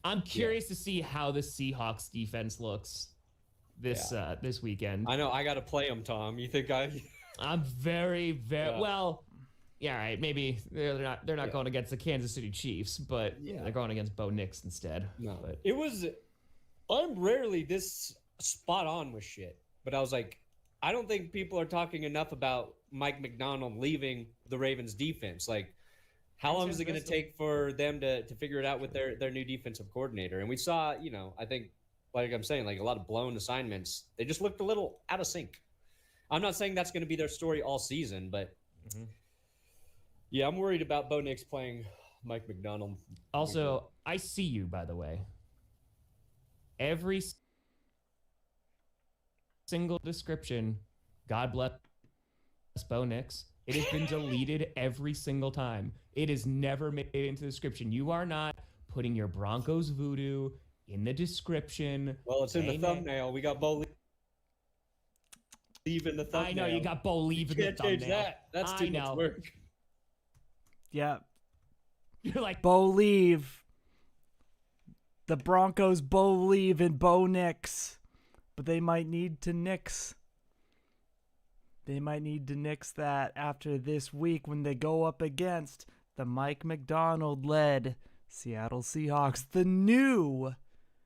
I'm curious to see how the Seahawks defense looks this weekend. I know I got to play them, Tom. You think I'm very well. Yeah, right. Maybe they're not going against the Kansas City Chiefs, but they're going against Bo Nix instead. No, but I'm rarely this spot on with shit, but I was like, I don't think people are talking enough about Mike McDonald leaving the Ravens defense. Like, how long is it going to take for them to figure it out with their new defensive coordinator? And we saw, I think, like I'm saying, like a lot of blown assignments. They just looked a little out of sync. I'm not saying that's going to be their story all season, but I'm worried about Bo Nix playing Mike McDonald. Also, I see you, by the way. Every single description, God bless Bo Nix, it has been deleted every single time. It is never made into the description. You are not putting your Broncos voodoo in the description. Well, it's in the thumbnail. We got Bo leave in the thumbnail. I know you got Bo leave in the thumbnail. Change that. That's too much work. Yeah. You're like Bo leave. The Broncos Bo leave and Bo Nix. But they might need to nix. They might need to nix that after this week when they go up against the Mike McDonald-led Seattle Seahawks. The new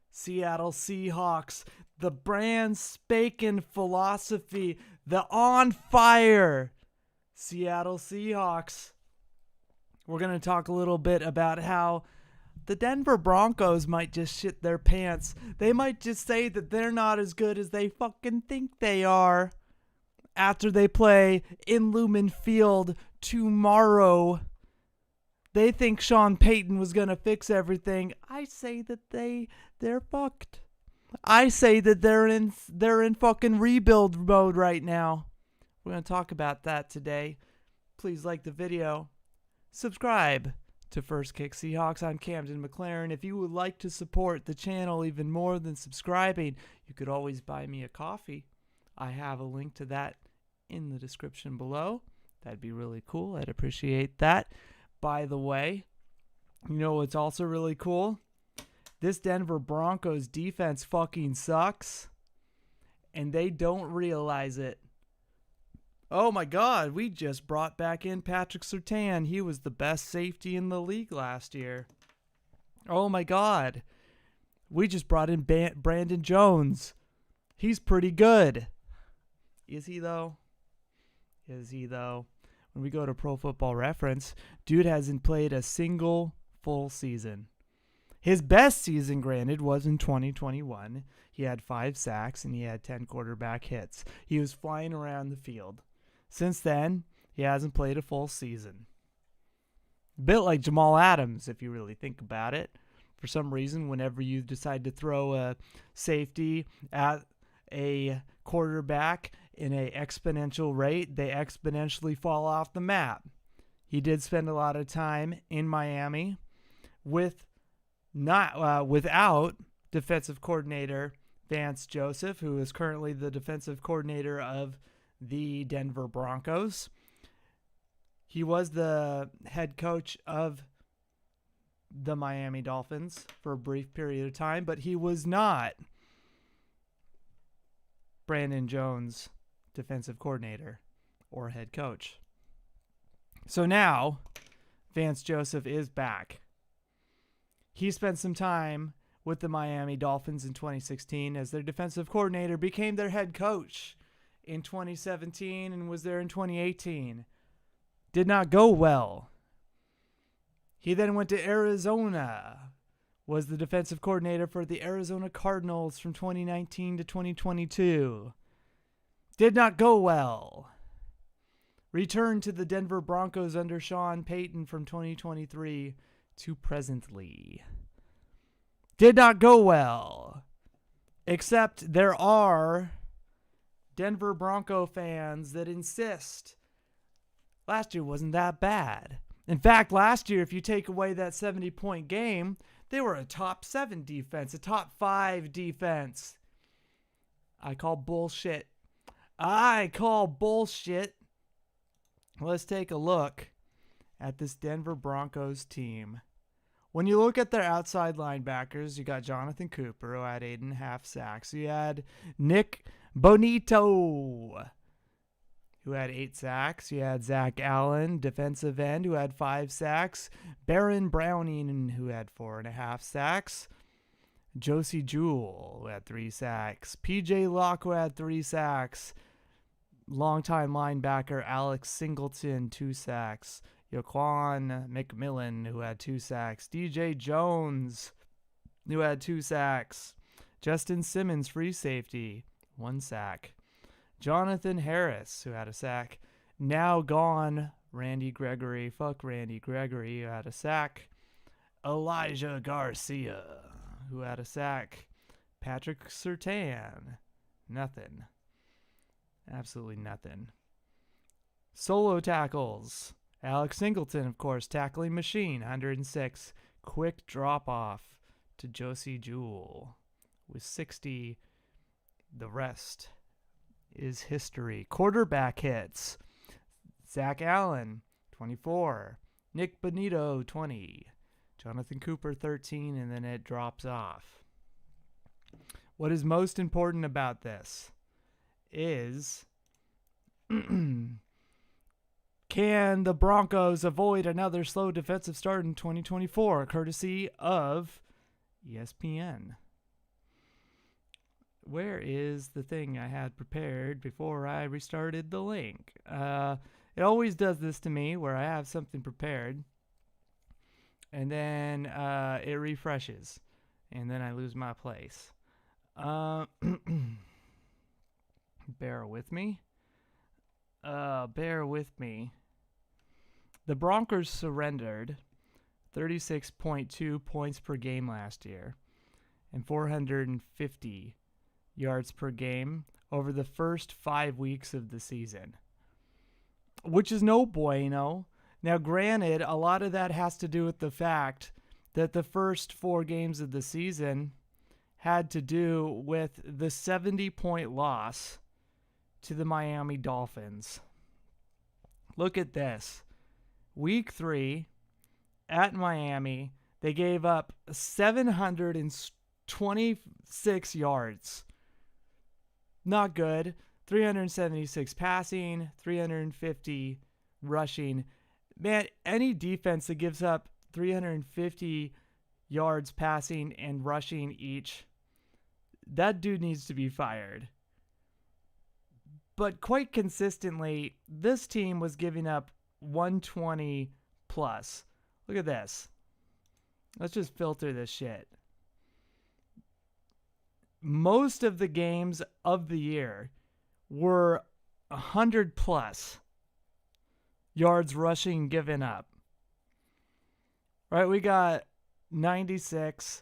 Seattle Seahawks. The brand spanking philosophy. The on fire Seattle Seahawks. We're going to talk a little bit about how the Denver Broncos might just shit their pants. They might just say that they're not as good as they fucking think they are after they play in Lumen Field tomorrow. They think Sean Payton was going to fix everything. I say that they're fucked. I say that they're in fucking rebuild mode right now. We're going to talk about that today. Please like the video. Subscribe to First Kick Seahawks. I'm Camden, MacLaren. If you would like to support the channel even more than subscribing, you could always buy me a coffee. I have a link to that in the description below. That'd be really cool. I'd appreciate that. By the way, you know what's also really cool? This Denver Broncos defense fucking sucks, and they don't realize it. Oh my God, we just brought back in Patrick Surtain. He was the best safety in the league last year. Oh my God, we just brought in Brandon Jones. He's pretty good. Is he though? When we go to Pro Football Reference, dude hasn't played a single full season. His best season, granted, was in 2021. He had 5 sacks and he had 10 quarterback hits. He was flying around the field. Since then, he hasn't played a full season. A bit like Jamal Adams, if you really think about it. For some reason, whenever you decide to throw a safety at a quarterback in an exponential rate, they exponentially fall off the map. He did spend a lot of time in Miami without defensive coordinator Vance Joseph, who is currently the defensive coordinator of the Denver Broncos. He was the head coach of the Miami Dolphins for a brief period of time, but he was not Brandon Jones' defensive coordinator or head coach. So now Vance Joseph is back. He spent some time with the Miami Dolphins in 2016 as their defensive coordinator, became their head coach in 2017 and was there in 2018. Did not go well. He then went to Arizona, was the defensive coordinator for the Arizona Cardinals from 2019 to 2022. Did not go well. Returned to the Denver Broncos under Sean Payton from 2023 to presently. Did not go well. Except there are Denver Bronco fans that insist last year wasn't that bad. In fact, last year, if you take away that 70-point game, they were a top 7 defense, a top 5 defense. I call bullshit. Let's take a look at this Denver Broncos team. When you look at their outside linebackers, you got Jonathan Cooper, who had 8.5 sacks. You had Nick Bonito, who had 8 sacks. You had Zach Allen, defensive end, who had 5 sacks. Baron Browning, who had 4.5 sacks. Josie Jewell, who had 3 sacks. PJ Locke, who had 3 sacks. Longtime linebacker Alex Singleton, 2 sacks. Yaquan McMillan, who had 2 sacks. DJ Jones, who had 2 sacks. Justin Simmons, free safety, 1 sack. Jonathan Harris, who had a sack. Now gone, Randy Gregory. Fuck Randy Gregory, who had a sack. Elijah Garcia, who had a sack. Patrick Surtain, nothing. Absolutely nothing. Solo tackles. Alex Singleton, of course, tackling machine, 106. Quick drop-off to Josie Jewell with 60. The rest is history. Quarterback hits. Zach Allen, 24. Nick Bonito, 20. Jonathan Cooper, 13, and then it drops off. What is most important about this is... Can the Broncos avoid another slow defensive start in 2024, courtesy of ESPN? Where is the thing I had prepared before I restarted the link? It always does this to me where I have something prepared, and then it refreshes, and then I lose my place. Bear with me. Bear with me. The Broncos surrendered 36.2 points per game last year and 450 yards per game over the first 5 weeks of the season, which is no bueno. Now, granted, a lot of that has to do with the fact that the first 4 games of the season had to do with the 70-point loss to the Miami Dolphins. Look at this. Week 3 at Miami, they gave up 726 yards. Not good. 376 passing, 350 rushing. Man, any defense that gives up 350 yards passing and rushing each, that dude needs to be fired. But quite consistently, this team was giving up 120 plus. Look at this. Let's just filter this shit. Most of the games of the year were 100 plus yards rushing given up. Right, we got 96.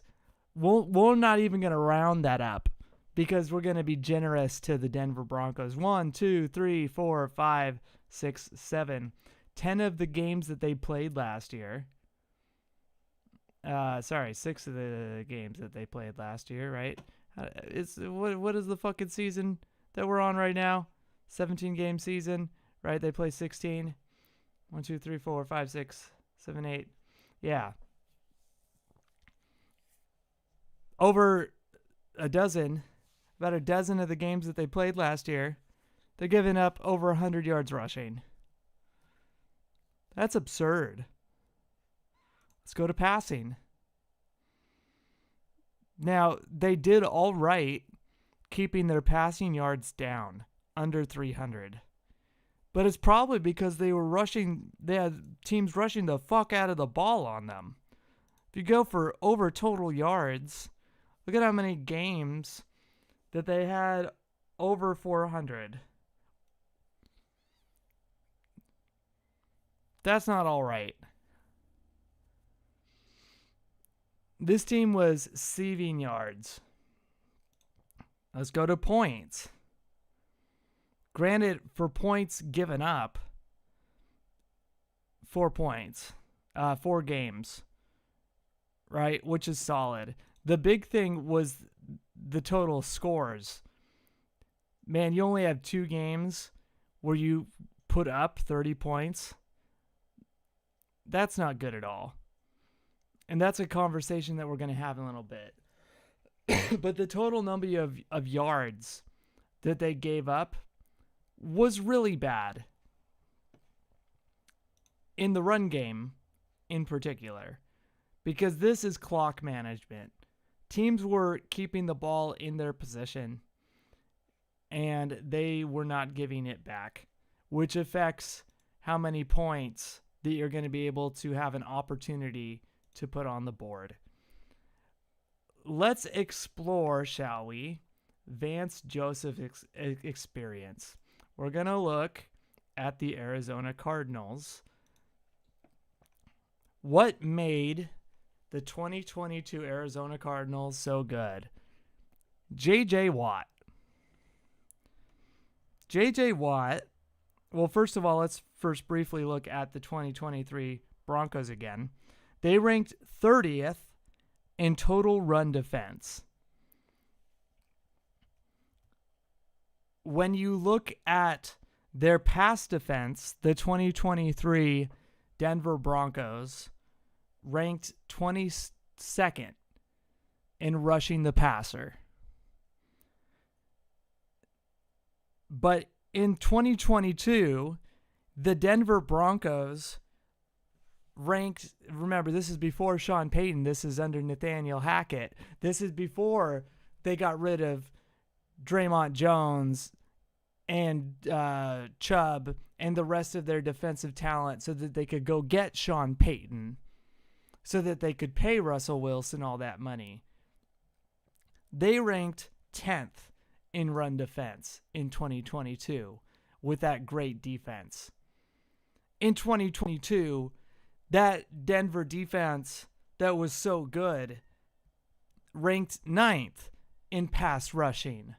We're not even going to round that up because we're going to be generous to the Denver Broncos. 1, 2, 3, 4, 5, 6, 7. 10 of the games that they played last year. 6 of the games that they played last year, right? What is the fucking season that we're on right now? 17-game season, right? They play 16. 1, 2, 3, 4, 5, 6, 7, 8. Yeah. Over about a dozen of the games that they played last year, they're giving up over 100 yards rushing. That's absurd. Let's go to passing. Now, they did all right keeping their passing yards down, under 300. But it's probably because they had teams rushing the fuck out of the ball on them. If you go for over total yards, look at how many games that they had over 400. That's not all right. This team was receiving yards. Let's go to points. Granted, for points given up, 4 points, 4 games, right? Which is solid. The big thing was the total scores. Man, you only have 2 games where you put up 30 points. That's not good at all. And that's a conversation that we're going to have in a little bit. But the total number of yards that they gave up was really bad. In the run game, in particular. Because this is clock management. Teams were keeping the ball in their position, and they were not giving it back, which affects how many points that you're going to be able to have an opportunity to put on the board. Let's explore, shall we, Vance Joseph experience. We're going to look at the Arizona Cardinals. What made the 2022 Arizona Cardinals so good? J.J. Watt. J.J. Watt, well, first of all, let's first briefly look at the 2023 Broncos again. They ranked 30th in total run defense. When you look at their pass defense, the 2023 Denver Broncos ranked 22nd in rushing the passer. But in 2022, the Denver Broncos ranked, remember, this is before Sean Payton. This is under Nathaniel Hackett. This is before they got rid of Draymond Jones and Chubb and the rest of their defensive talent so that they could go get Sean Payton, so that they could pay Russell Wilson all that money. They ranked 10th in run defense in 2022 with that great defense. In 2022, that Denver defense that was so good ranked 9th in pass rushing.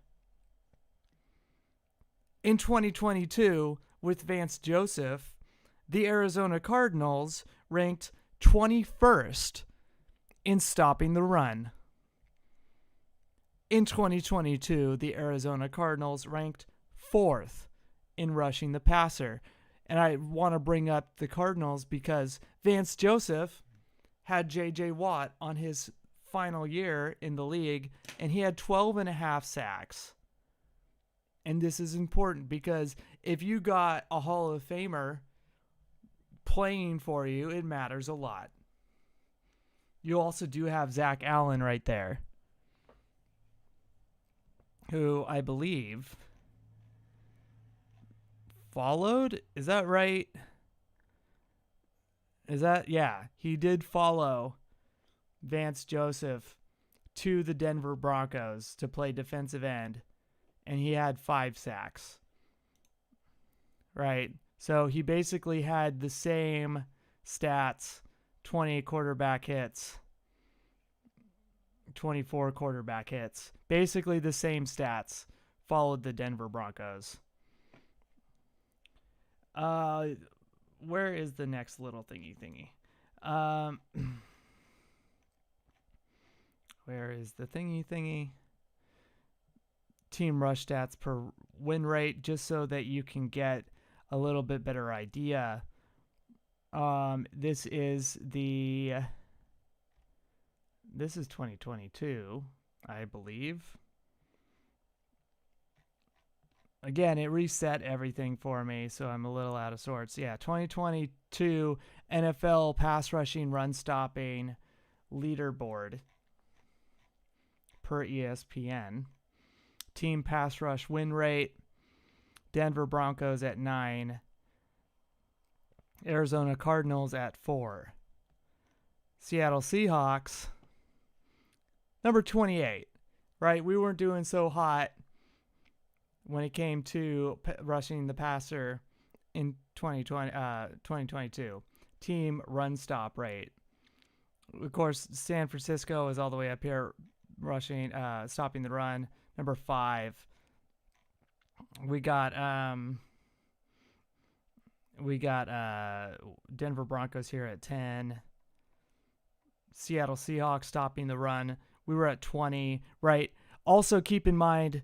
In 2022, with Vance Joseph, the Arizona Cardinals ranked 21st in stopping the run. In 2022, the Arizona Cardinals ranked 4th in rushing the passer. And I want to bring up the Cardinals because Vance Joseph had J.J. Watt on his final year in the league, and he had 12.5 sacks. And this is important because if you got a Hall of Famer playing for you, it matters a lot. You also do have Zach Allen right there, who I believe followed. Is that right? Yeah, he did follow Vance Joseph to the Denver Broncos to play defensive end, and he had 5 sacks. Right? So he basically had the same stats, 20 quarterback hits, 24 quarterback hits. Basically the same stats, followed the Denver Broncos. Where is the next little thingy? Where is the thingy? Team rush stats per win rate, just so that you can get a little bit better idea. This is 2022, I believe. Again, it reset everything for me, so I'm a little out of sorts. Yeah, 2022 NFL pass rushing, run stopping leaderboard per ESPN. Team pass rush win rate, Denver Broncos at 9, Arizona Cardinals at 4. Seattle Seahawks, number 28, right? We weren't doing so hot when it came to rushing the passer in 2022. Team run stop rate. Of course, San Francisco is all the way up here rushing, stopping the run. Number 5. We got Denver Broncos here at 10. Seattle Seahawks stopping the run. We were at 20, right? Also keep in mind,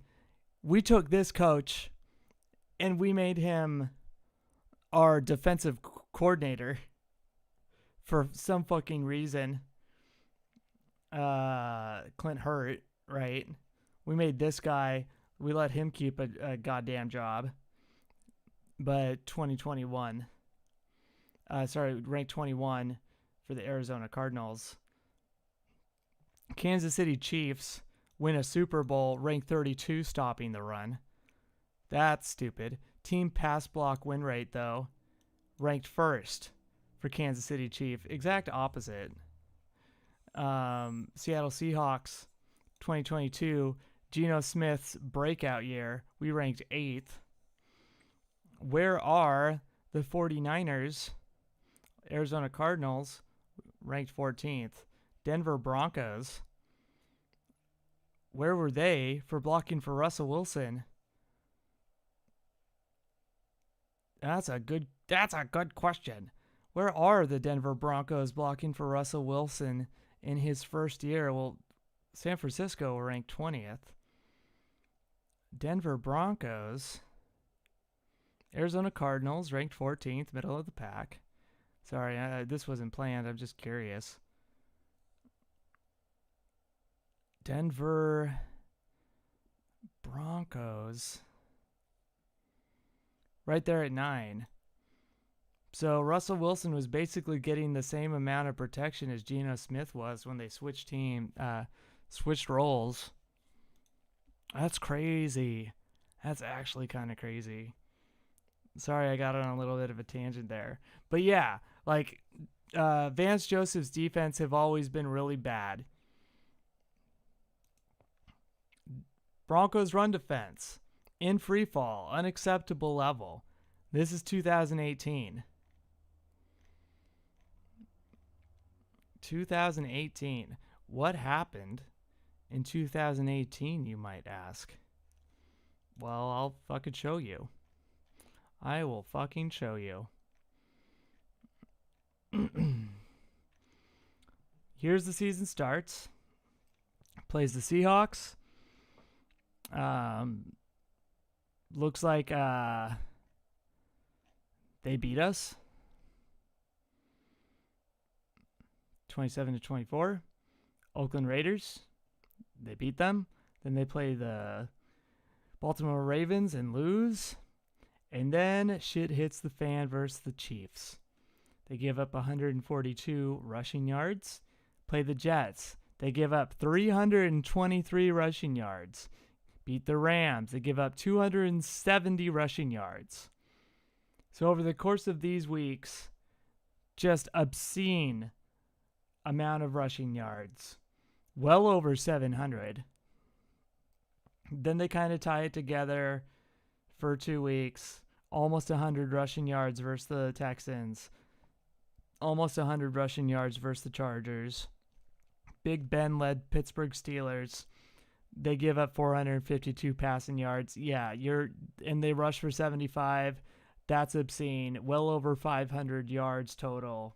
we took this coach and we made him our defensive coordinator for some fucking reason. Clint Hurt, right? We made this guy, we let him keep a goddamn job. But 2021, ranked 21 for the Arizona Cardinals. Kansas City Chiefs win a Super Bowl, ranked 32, stopping the run. That's stupid. Team pass block win rate, though, ranked first for Kansas City Chiefs. Exact opposite. Seattle Seahawks, 2022, Geno Smith's breakout year. We ranked 8th. Where are the 49ers? Arizona Cardinals, ranked 14th. Denver Broncos, where were they for blocking for Russell Wilson? That's a good question. Where are the Denver Broncos blocking for Russell Wilson in his first year? Well, San Francisco ranked 20th. Denver Broncos. Arizona Cardinals ranked 14th, middle of the pack. Sorry, this wasn't planned. I'm just curious. Denver Broncos. Right there at 9. So Russell Wilson was basically getting the same amount of protection as Geno Smith was when they switched roles. That's crazy. That's actually kind of crazy. Sorry, I got on a little bit of a tangent there. But yeah, like Vance Joseph's defense have always been really bad. Broncos run defense in free fall, unacceptable level. This is 2018. 2018. What happened in 2018, you might ask? Well, I'll fucking show you. I will fucking show you. Here's the season starts. Plays the Seahawks. Looks like they beat us 27-24. Oakland Raiders, they beat them. Then they play the Baltimore Ravens and lose. And then shit hits the fan versus the Chiefs. They give up 142 rushing yards. Play the Jets. They give up 323 rushing yards. Beat the Rams. They give up 270 rushing yards. So over the course of these weeks, just obscene amount of rushing yards. Well over 700. Then they kind of tie it together for 2 weeks. Almost 100 rushing yards versus the Texans. Almost 100 rushing yards versus the Chargers. Big Ben led Pittsburgh Steelers. They give up 452 passing yards. Yeah, and they rush for 75. That's obscene. Well over 500 yards total.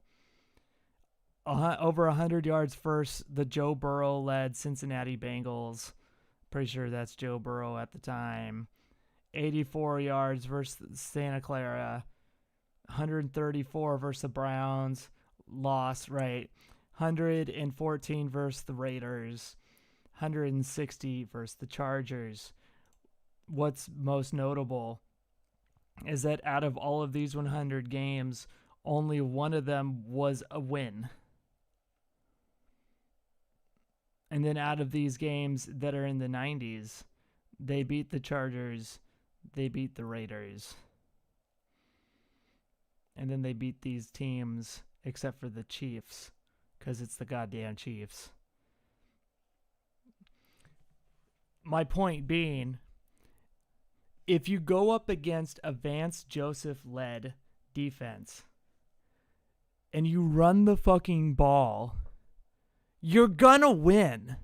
Over 100 yards versus the Joe Burrow-led Cincinnati Bengals. Pretty sure that's Joe Burrow at the time. 84 yards versus Santa Clara. 134 versus the Browns. Loss, right. 114 versus the Raiders. 160 versus the Chargers. What's most notable is that out of all of these 100 games, only one of them was a win. And then out of these games that are in the 90s, they beat the Chargers, they beat the Raiders. And then they beat these teams, except for the Chiefs, because it's the goddamn Chiefs. My point being, if you go up against a Vance Joseph-led defense and you run the fucking ball, you're gonna win.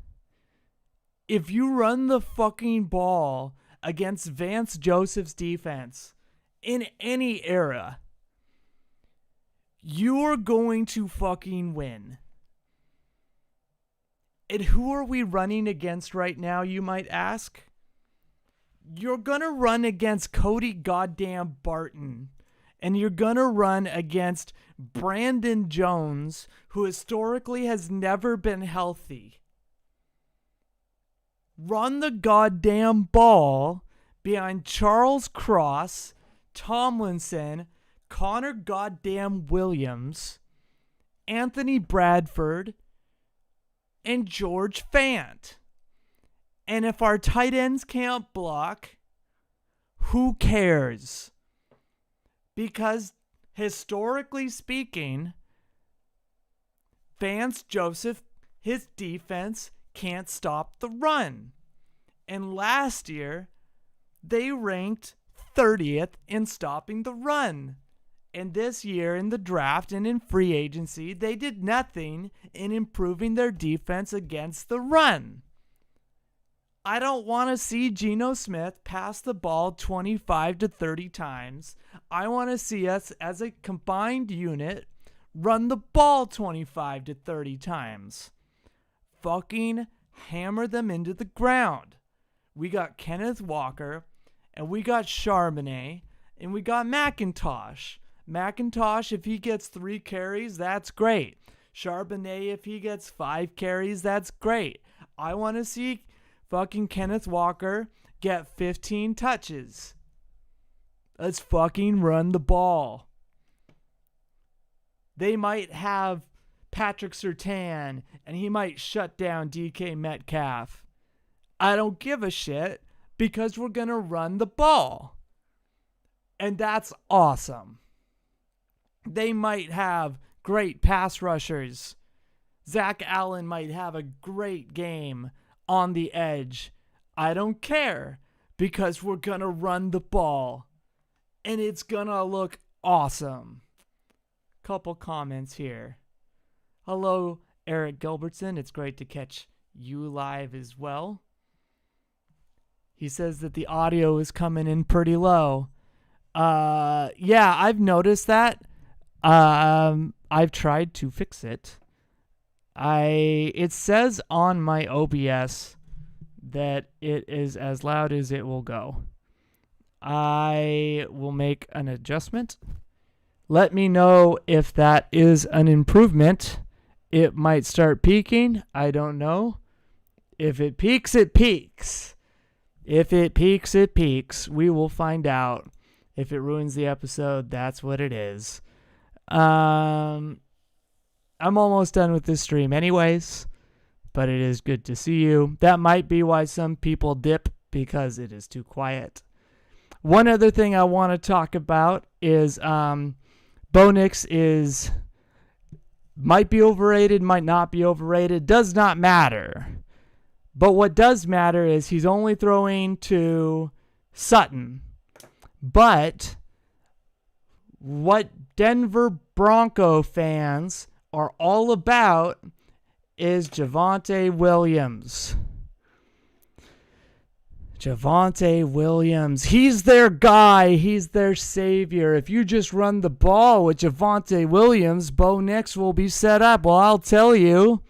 If you run the fucking ball against Vance Joseph's defense in any era, you're going to fucking win. And who are we running against right now, you might ask? You're gonna run against Cody goddamn Barton and you're going to run against Brandon Jones, who historically has never been healthy. Run the goddamn ball behind Charles Cross, Tomlinson, Connor goddamn Williams, Anthony Bradford, and George Fant. And if our tight ends can't block, who cares? Because historically speaking, Vance Joseph, his defense can't stop the run. And last year, they ranked 30th in stopping the run. And this year in the draft and in free agency, they did nothing in improving their defense against the run. I don't want to see Geno Smith pass the ball 25 to 30 times. I want to see us as a combined unit run the ball 25 to 30 times. Fucking hammer them into the ground. We got Kenneth Walker, and we got Charbonnet, and we got McIntosh. McIntosh, if he gets 3 carries, that's great. Charbonnet, if he gets 5 carries, that's great. I want to see fucking Kenneth Walker get 15 touches. Let's fucking run the ball. They might have Patrick Surtain, and he might shut down DK Metcalf. I don't give a shit because we're going to run the ball. And that's awesome. They might have great pass rushers. Zach Allen might have a great game on the edge. I don't care because we're going to run the ball. And it's going to look awesome. Couple comments here. Hello, Eric Gilbertson. It's great to catch you live as well. He says that the audio is coming in pretty low. Yeah, I've noticed that. I've tried to fix it. It says on my OBS that it is as loud as it will go. I will make an adjustment. Let me know if that is an improvement. It might start peaking. I don't know. If it peaks, it peaks. If it peaks, it peaks. We will find out. If it ruins the episode, that's what it is. I'm almost done with this stream anyways, but it is good to see you. That might be why some people dip, because it is too quiet. One other thing I want to talk about is Bo Nix might be overrated, might not be overrated, does not matter. But what does matter is he's only throwing to Sutton. But what Denver Bronco fans are all about is Javonte Williams. Javonte Williams. He's their guy. He's their savior. If you just run the ball with Javonte Williams, Bo Nix will be set up. Well, I'll tell you,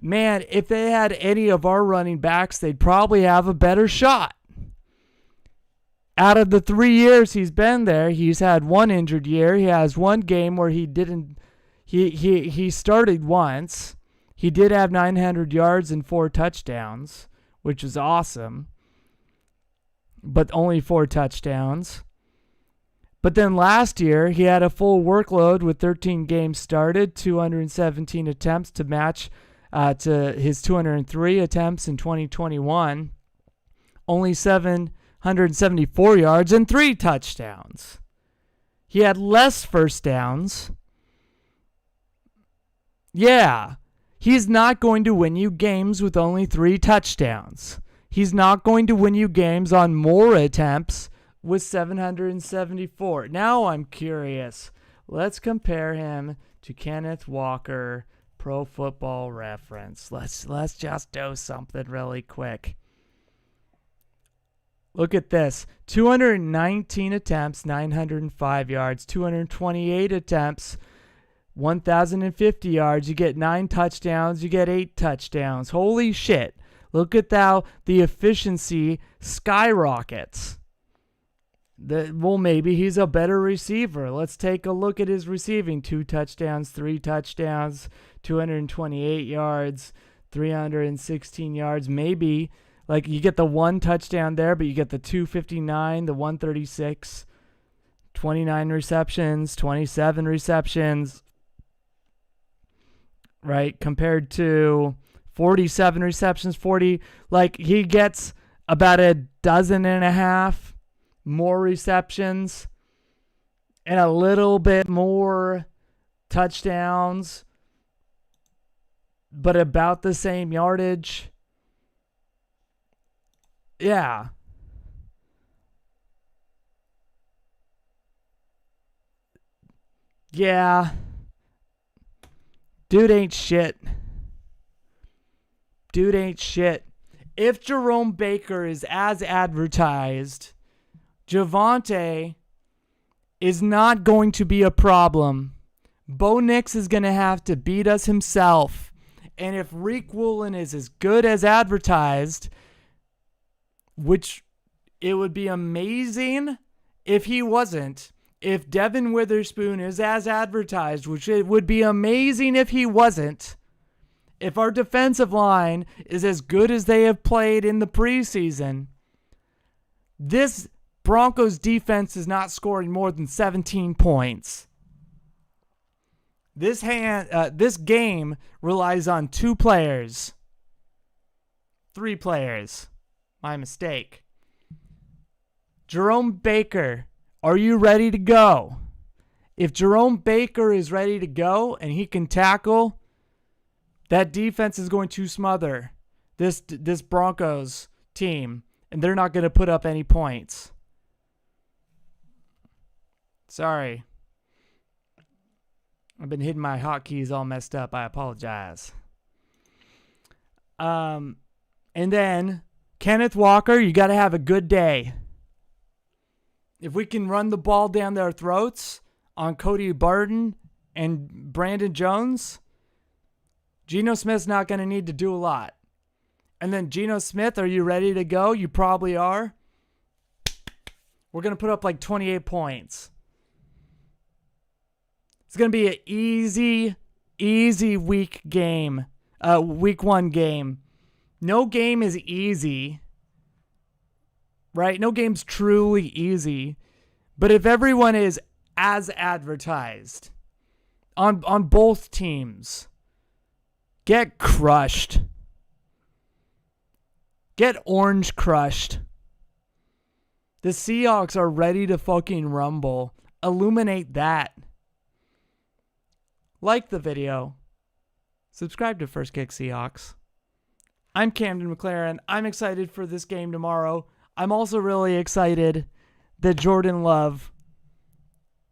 man, if they had any of our running backs, they'd probably have a better shot. Out of the 3 years he's been there, he's had one injured year. He has one game where he didn't. He started once. He did have 900 yards and 4 touchdowns, which is awesome. But only 4 touchdowns. But then last year, he had a full workload with 13 games started, 217 attempts to match to his 203 attempts in 2021. Only 774 yards and 3 touchdowns. He had less first downs. Yeah, he's not going to win you games with only 3 touchdowns. He's not going to win you games on more attempts with 774. Now I'm curious. Let's compare him to Kenneth Walker, Pro Football Reference. Let's just do something really quick. Look at this. 219 attempts, 905 yards. 228 attempts, 1,050 yards. You get 9 touchdowns. You get 8 touchdowns. Holy shit. Look at how the efficiency skyrockets. Maybe he's a better receiver. Let's take a look at his receiving. 2 touchdowns, 3 touchdowns, 228 yards, 316 yards. Maybe, like, you get the 1 touchdown there, but you get the 259, the 136, 29 receptions, 27 receptions, right? Compared to 47 receptions, 40. Like, he gets about a dozen and a half more receptions and a little bit more touchdowns, but about the same yardage. Yeah. Yeah. Dude ain't shit. Dude ain't shit. If Jerome Baker is as advertised, Javonte is not going to be a problem. Bo Nix is going to have to beat us himself. And if Rick Woolen is as good as advertised, which it would be amazing if he wasn't, if Devin Witherspoon is as advertised, which it would be amazing if he wasn't, if our defensive line is as good as they have played in the preseason, this Broncos defense is not scoring more than 17 points. This game relies on 2 players. 3 players. My mistake. Jerome Baker, are you ready to go? If Jerome Baker is ready to go and he can tackle, that defense is going to smother this Broncos team, and they're not going to put up any points. Sorry. I've been hitting my hotkeys all messed up. I apologize. And then Kenneth Walker, you got to have a good day. If we can run the ball down their throats on Cody Barton and Brandon Jones, Geno Smith's not going to need to do a lot. And then Geno Smith, are you ready to go? You probably are. We're going to put up like 28 points. It's going to be an easy week 1 game. No game is easy, right? No game's truly easy. But if everyone is as advertised on both teams, get crushed. Get orange crushed. The Seahawks are ready to fucking rumble. Illuminate that. Like the video. Subscribe to First Kick Seahawks. I'm Camden MacLaren. I'm excited for this game tomorrow. I'm also really excited that Jordan Love...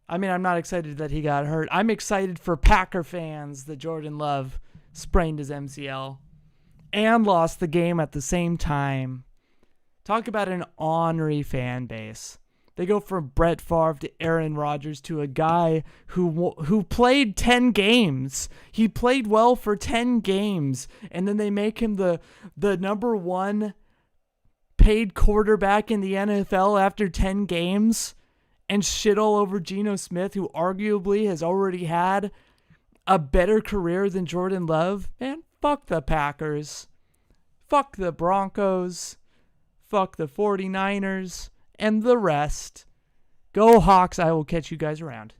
I'm not excited that he got hurt. I'm excited for Packer fans that Jordan Love sprained his MCL and lost the game at the same time. Talk about an ornery fan base. They go from Brett Favre to Aaron Rodgers to a guy who played 10 games. He played well for 10 games, and then they make him the number 1 paid quarterback in the NFL after 10 games and shit all over Geno Smith, who arguably has already had a better career than Jordan Love. Man, fuck the Packers. Fuck the Broncos. Fuck the 49ers. And the rest. Go Hawks. I will catch you guys around.